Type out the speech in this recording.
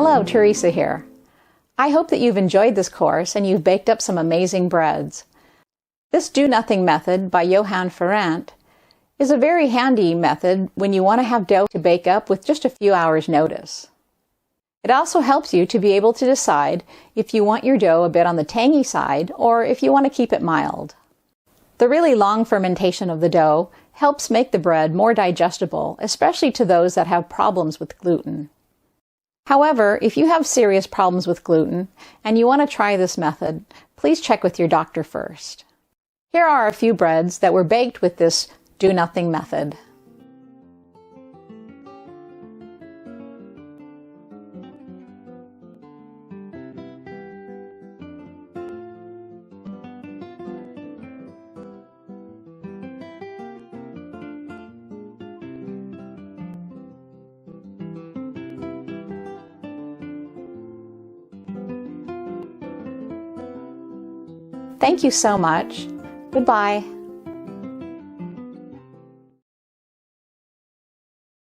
Hello, Teresa here. I hope that you've enjoyed this course and you've baked up some amazing breads. This do-nothing method by Johann Ferrand is a very handy method when you want to have dough to bake up with just a few hours' notice. It also helps you to be able to decide if you want your dough a bit on the tangy side or if you want to keep it mild. The really long fermentation of the dough helps make the bread more digestible, especially to those that have problems with gluten. However, if you have serious problems with gluten and you want to try this method, please check with your doctor first. Here are a few breads that were baked with this do-nothing method. Thank you so much. Goodbye.